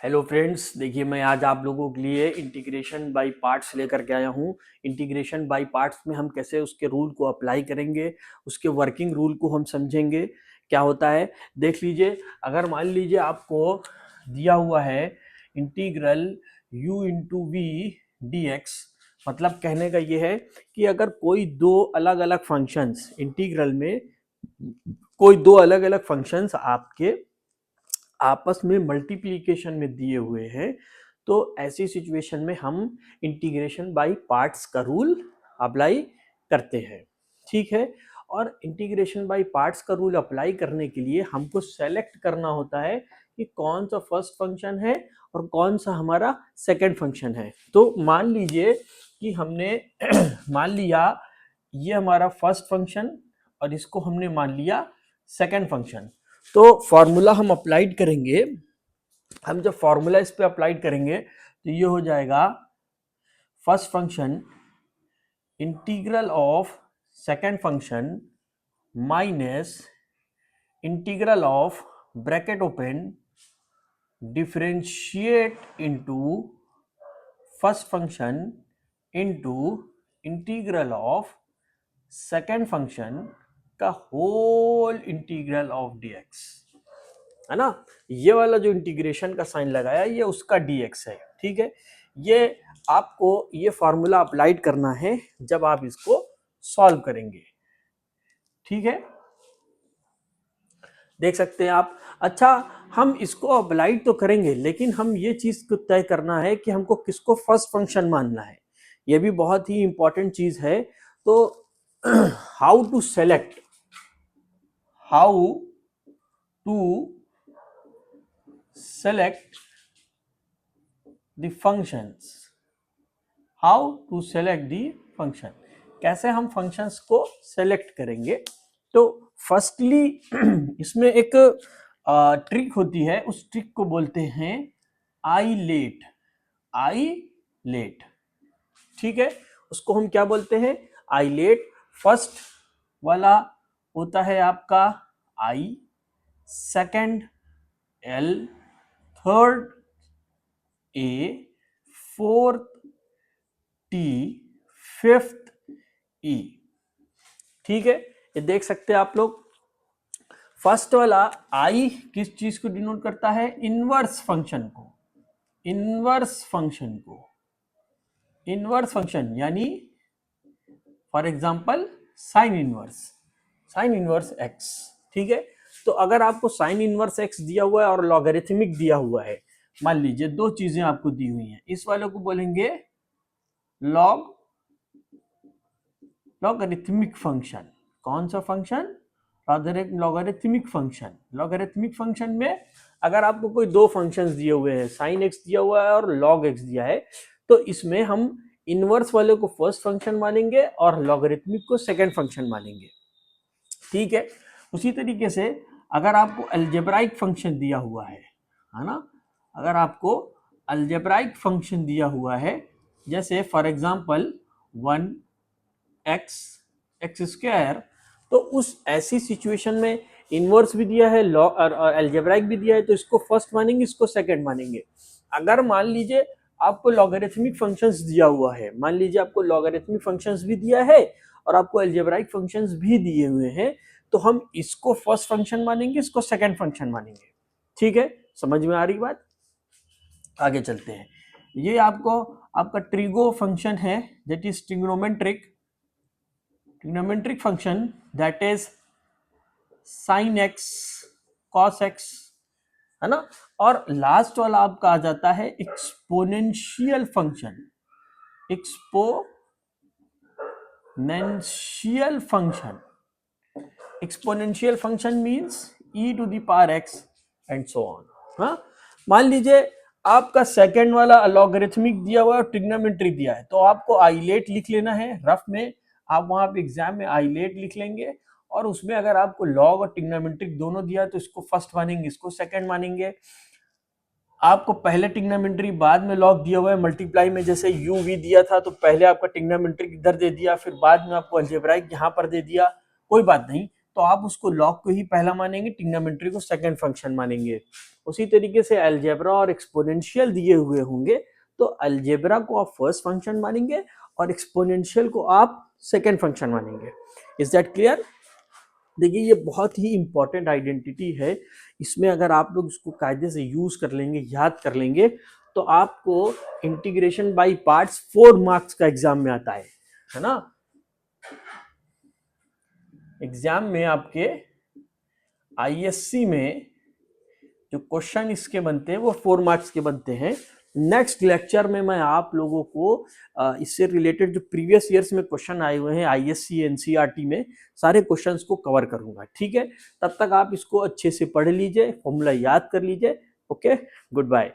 Hello friends, देखिए मैं आज आप लोगों के लिए इंटीग्रेशन बाय पार्ट्स लेकर के आया हूँ। इंटीग्रेशन बाय पार्ट्स में हम कैसे उसके रूल को अप्लाई करेंगे, उसके वर्किंग रूल को हम समझेंगे क्या होता है। देख लीजिए, अगर मान लीजिए आपको दिया हुआ है integral u into v d x, मतलब कहने का ये है कि अगर कोई दो अलग अलग फंक्शंस इंटीग्रल में, कोई दो अलग अलग फंक्शंस आपके आपस में मल्टीप्लिकेशन में दिए हुए हैं, तो ऐसी सिचुएशन में हम इंटीग्रेशन बाय पार्ट्स का रूल अप्लाई करते हैं। ठीक है, और इंटीग्रेशन बाय पार्ट्स का रूल अप्लाई करने के लिए हमको सेलेक्ट करना होता है कि कौन सा फर्स्ट फंक्शन है और कौन सा हमारा सेकंड फंक्शन है। तो मान लीजिए कि हमने मान लिया ये हमारा फर्स्ट फंक्शन और इसको हमने मान लिया सेकंड फंक्शन। तो फॉर्मूला हम अप्लाइड करेंगे, हम जब फॉर्मूला इस पे अप्लाइड करेंगे तो ये हो जाएगा first function integral of second function minus integral of bracket open differentiate into first function into integral of second function का होल इंटीग्रल ऑफ dx, है ना। ये वाला जो इंटीग्रेशन का साइन लगाया ये उसका dx है। ठीक है, ये आपको ये फॉर्मूला अप्लाइड करना है जब आप इसको सॉल्व करेंगे। ठीक है, देख सकते हैं आप। अच्छा, हम इसको अप्लाइड तो करेंगे लेकिन हम ये चीज को तय करना है कि हमको किसको फर्स्ट फंक्शन मानना है, ये भी बहुत ही इंपॉर्टेंट चीज है। तो how to select, how to select the functions, how to select the function, कैसे हम functions को select करेंगे। तो फर्स्टली इसमें एक ट्रिक होती है, उस ट्रिक को बोलते हैं आईलेट, आईलेट। ठीक है, उसको हम क्या बोलते हैं, आईलेट। फर्स्ट वाला होता है आपका I, second L, third A, fourth T, fifth E. ठीक है, ये देख सकते हैं आप लोग। फर्स्ट वाला आई किस चीज को डिनोट करता है, इनवर्स फंक्शन को, इनवर्स फंक्शन को, इनवर्स फंक्शन यानी for example sine inverse, sine inverse x. ठीक है, तो अगर आपको साइन इनवर्स एक्स दिया हुआ है और लॉगरिथमिक दिया हुआ है, मान लीजिए दो चीजें आपको दी हुई हैं, इस वाले को बोलेंगे लॉग, लॉगरिथमिक फंक्शन। कौन सा function, logarithmic function. Logarithmic function में अगर आपको कोई दो फंक्शंस दिए हुए हैं, साइन एक्स दिया हुआ है और लॉग एक्स दिया है, तो इसमें हम इनवर्स वाले को फर्स्ट फंक्शन मानेंगे और लॉगरिथमिक को सेकंड फंक्शन मानेंगे। ठीक है, उसी तरीके से अगर आपको अलजेब्राइक फंक्शन दिया हुआ है ना, अगर आपको अलजेब्राइक फंक्शन दिया हुआ है, जैसे for example 1x x square, तो उस ऐसी सिचुएशन में इनवर्स भी दिया है और अलजेब्राइक भी दिया है, तो इसको फर्स्ट मानेंगे, इसको सेकंड मानेंगे। अगर मान लीजिए आपको लॉगरिथमिक फंक्शंस दिया हुआ है, मान लीजिए आपको लॉगरिथमिक फंक्शंस भी दिया है और आपको अलजेब्राइक फंक्शंस भी दिए हुए हैं, तो हम इसको फर्स्ट फंक्शन मानेंगे, इसको सेकंड फंक्शन मानेंगे। ठीक है, समझ में आ रही बात। आगे चलते हैं। ये आपको आपका ट्रिगो फंक्शन है, that is trigonometric, trigonometric function that is sine x cos x, है ना। और लास्ट वाला आपका आ जाता है exponential function, exponential function. Exponential function means e to the power x and so on. हाँ, मान लीजिए आपका सेकंड वाला लॉगरिथमिक दिया हुआ है और ट्रिग्नोमेट्रिक दिया है, तो आपको आइलेट लिख लेना है रफ में। आप वहां पे एग्जाम में आइलेट लिख लेंगे, और उसमें अगर आपको लॉग और ट्रिग्नोमेट्रिक दोनों दिया है तो इसको फर्स्ट मानेंगे, इसको सेकंड मानेंगे। आपको पहले ट्रिग्नोमेट्री बाद में लॉग दिया हुआ है मल्टीप्लाई में, जैसे u v दिया था तो पहले आपका ट्रिग्नोमेट्रिक इधर दे दिया, फिर बाद में आपको अलजेब्राइक यहां पर दे दिया, कोई बात नहीं, तो आप उसको लॉग को ही पहला मानेंगे, ट्रिग्नोमेट्री को सेकंड फंक्शन मानेंगे। उसी तरीके से अलजेब्रा और एक्सपोनेंशियल दिए हुए होंगे तो अलजेब्रा को आप फर्स्ट फंक्शन मानेंगे और एक्सपोनेंशियल को आप सेकंड फंक्शन मानेंगे। Is that clear? देखिए ये बहुत ही इंपॉर्टेंट आइडेंटिटी है, इसमें अगर आप लोग इसको कायदे से यूज कर लेंगे, याद कर लेंगे, तो आपको इंटीग्रेशन बाय पार्ट्स 4 मार्क्स का एग्जाम में आता है ना। एग्जाम में आपके आईएससी में जो क्वेश्चन इसके बनते हैं वो 4 मार्क्स के बनते हैं। नेक्स्ट लेक्चर में मैं आप लोगों को इससे रिलेटेड जो प्रीवियस ईयर्स में क्वेश्चन आए हुए हैं आईएससी एनसीईआरटी में सारे क्वेश्चंस को कवर करूंगा, ठीक है। तब तक आप इसको अच्छे से पढ़ लीजिए, फॉर्मूला याद कर लीजिए। Okay, good bye.